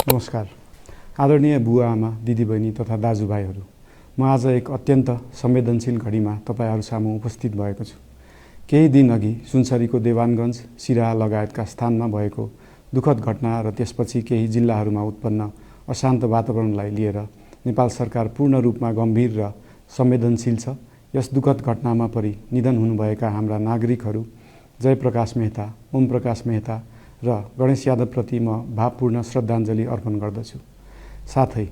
नमस्कार। आदरणीय बुवा आमा, दिदीबहिनी तथा दाजुभाइहरू, म आज एक अत्यन्त संवेदनशील घडीमा तपाईहरू सामु उपस्थित भएको छु। केही दिन अघि सुनसरीको देवानगञ्ज, सिराहा लगायतका स्थानमा भएको दुःखद घटना र त्यसपछि केही जिल्लाहरूमा उत्पन्न अशान्त वातावरणलाई लिएर नेपाल सरकार पूर्ण रूपमा गम्भीर र संवेदनशील छ। यस दुःखद घटनामा परि निधन हुनुभएका हाम्रा नागरिकहरू जयप्रकाश मेहता, ओम प्रकाश मेहता र गणेश यादवप्रति म भावपूर्ण श्रद्धाञ्जली अर्पण गर्दछु। साथै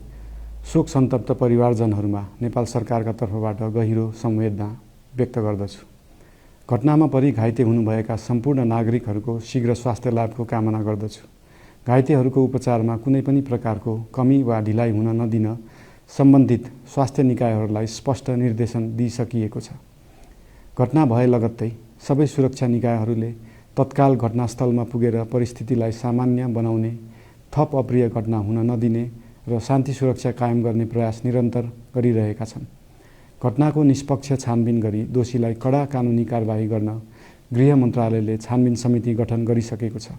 शोक सन्तप्त परिवारजनहरूमा नेपाल सरकारका तर्फबाट गहिरो संवेदना व्यक्त गर्दछु। घटनामा परि घाइते हुनुभएका सम्पूर्ण नागरिकहरूको शीघ्र स्वास्थ्य लाभको कामना गर्दछु। घाइतेहरूको उपचारमा कुनै पनि प्रकारको कमी वा ढिलाइ हुन नदिन सम्बन्धित स्वास्थ्य निकायहरूलाई स्पष्ट निर्देशन दिइसकिएको छ। घटना भए लगत्तै सबै सुरक्षा निकायहरूले तत्काल घटनास्थलमा पुगेर परिस्थितिलाई सामान्य बनाउने, थप अप्रिय घटना हुन नदिने र शान्ति सुरक्षा कायम गर्ने प्रयास निरन्तर गरिरहेका छन्। घटनाको निष्पक्ष छानबिन गरी दोषीलाई कडा कानुनी कारबाही गर्न गृह मन्त्रालयले छानबिन समिति गठन गरिसकेको छ।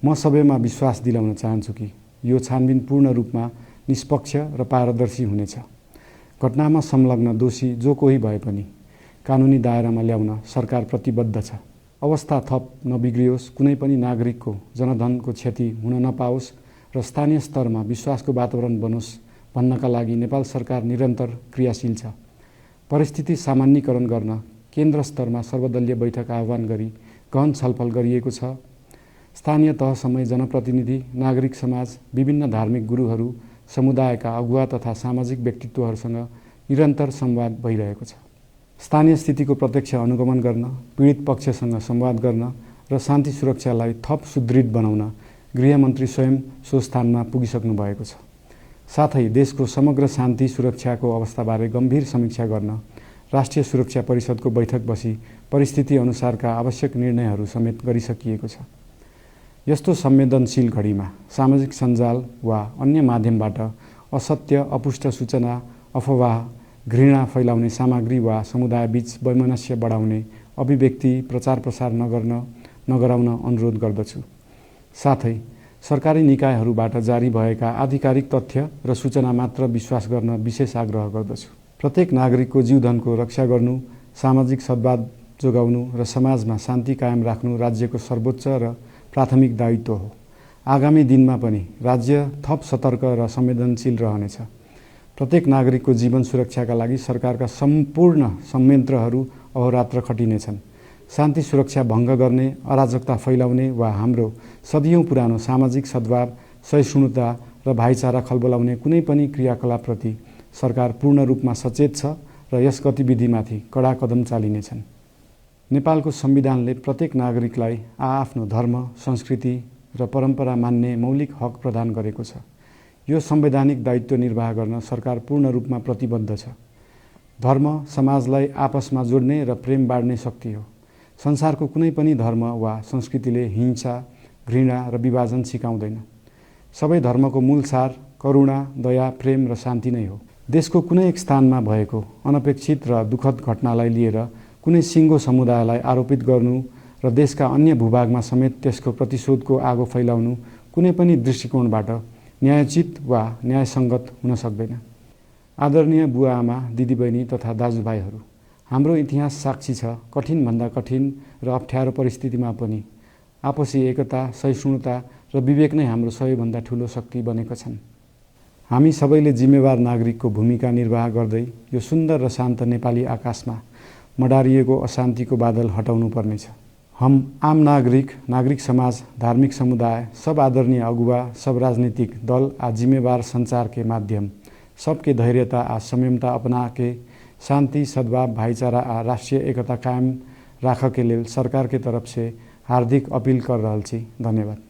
म सबैमा विश्वास दिलाउन चाहन्छु कि यो छानबिन पूर्ण रूपमा निष्पक्ष र पारदर्शी हुनेछ। घटनामा संलग्न दोषी जो कोही भए पनि कानुनी दायरामा ल्याउन सरकार प्रतिबद्ध छ। अवस्था थप नबिग्रियोस्, कुनै पनि नागरिकको जनधनको क्षति हुन नपाओस् र स्थानीय स्तरमा विश्वासको वातावरण बनोस् भन्नका लागि नेपाल सरकार निरन्तर क्रियाशील छ। परिस्थिति सामान्यीकरण गर्न केन्द्र स्तरमा सर्वदलीय बैठक आह्वान गरी गहन छलफल गरिएको छ। स्थानीय तहसम्मै जनप्रतिनिधि, नागरिक समाज, विभिन्न धार्मिक गुरुहरू, समुदायका अगुवा तथा सामाजिक व्यक्तित्वहरूसँग निरन्तर संवाद भइरहेको छ। स्थानीय स्थितिको प्रत्यक्ष अनुगमन गर्न, पीडित पक्षसँग संवाद गर्न र शान्ति सुरक्षालाई थप सुदृढ बनाउन गृहमन्त्री स्वयं सो स्थानमा पुगिसक्नु भएको छ। साथै देशको समग्र शान्ति सुरक्षाको अवस्थाबारे गम्भीर समीक्षा गर्न राष्ट्रिय सुरक्षा परिषदको बैठक बसी परिस्थिति अनुसारका आवश्यक निर्णयहरू समेत गरिसकिएको छ। यस्तो संवेदनशील घडीमा सामाजिक सञ्जाल वा अन्य माध्यमबाट असत्य, अपुष्ट सूचना, अफवाह, घृणा फैलाउने सामग्री वा समुदायबीच वैमनस्य बढाउने अभिव्यक्ति प्रचार प्रसार नगराउन अनुरोध गर्दछु। साथै सरकारी निकायहरूबाट जारी भएका आधिकारिक तथ्य र सूचना मात्र विश्वास गर्न विशेष आग्रह गर्दछु। प्रत्येक नागरिकको जीवधनको रक्षा गर्नु, सामाजिक सद्भाव जोगाउनु र समाजमा शान्ति कायम राख्नु राज्यको सर्वोच्च र प्राथमिक दायित्व हो। आगामी दिनमा पनि राज्य थप सतर्क र संवेदनशील रहनेछ। प्रत्येक नागरिकको जीवन सुरक्षाका लागि सरकारका सम्पूर्ण संयन्त्रहरू अहोरात्र खटिनेछन्। शान्ति सुरक्षा भङ्ग गर्ने, अराजकता फैलाउने वा हाम्रो सदियौं पुरानो सामाजिक सद्भाव, सहिष्णुता र भाइचारा खलबलाउने कुनै पनि क्रियाकलापप्रति सरकार पूर्ण रूपमा सचेत छ र यस गतिविधिमाथि कडा कदम चालिनेछन्। नेपालको संविधानले प्रत्येक नागरिकलाई आआफ्नो धर्म, संस्कृति र परम्परा मान्ने मौलिक हक प्रदान गरेको छ। यो संवैधानिक दायित्व निर्वाह गर्न सरकार पूर्ण रूपमा प्रतिबद्ध छ। धर्म समाजलाई आपसमा जोड्ने र प्रेम बाँड्ने शक्ति हो। संसारको कुनै पनि धर्म वा संस्कृतिले हिंसा, घृणा र विभाजन सिकाउँदैन। सबै धर्मको मूल सार करुणा, दया, प्रेम र शान्ति नै हो। देशको कुनै एक स्थानमा भएको अनपेक्षित र दुःखद घटनालाई लिएर कुनै सिङ्गो समुदायलाई आरोपित गर्नु र देशका अन्य भूभागमा समेत त्यसको प्रतिशोधको आगो फैलाउनु कुनै पनि दृष्टिकोणबाट न्यायोचित वा न्यायसङ्गत हुन सक्दैन। आदरणीय बुवा आमा, दिदीबहिनी तथा दाजुभाइहरू, हाम्रो इतिहास साक्षी छ कठिनभन्दा कठिन र अप्ठ्यारो परिस्थितिमा पनि आपसी एकता, सहिष्णुता र विवेक नै हाम्रो सबैभन्दा ठूलो शक्ति बनेका छन्। हामी सबैले जिम्मेवार नागरिकको भूमिका निर्वाह गर्दै यो सुन्दर र शान्त नेपाली आकाशमा मडारिएको अशान्तिको बादल हटाउनु पर्नेछ। हम आम नागरिक समाज, धार्मिक समुदाय, सब आदरणीय अगुवा, सब राजनीतिक दल आ जिम्मेवार संचार के माध्यम सबके धैर्यता आ संयमता अपना के शांति, सद्भाव, भाईचारा आ राष्ट्रीय एकता कायम राख के लेल सरकार के तरफ से हार्दिक अपील कर रहल छी। धन्यवाद।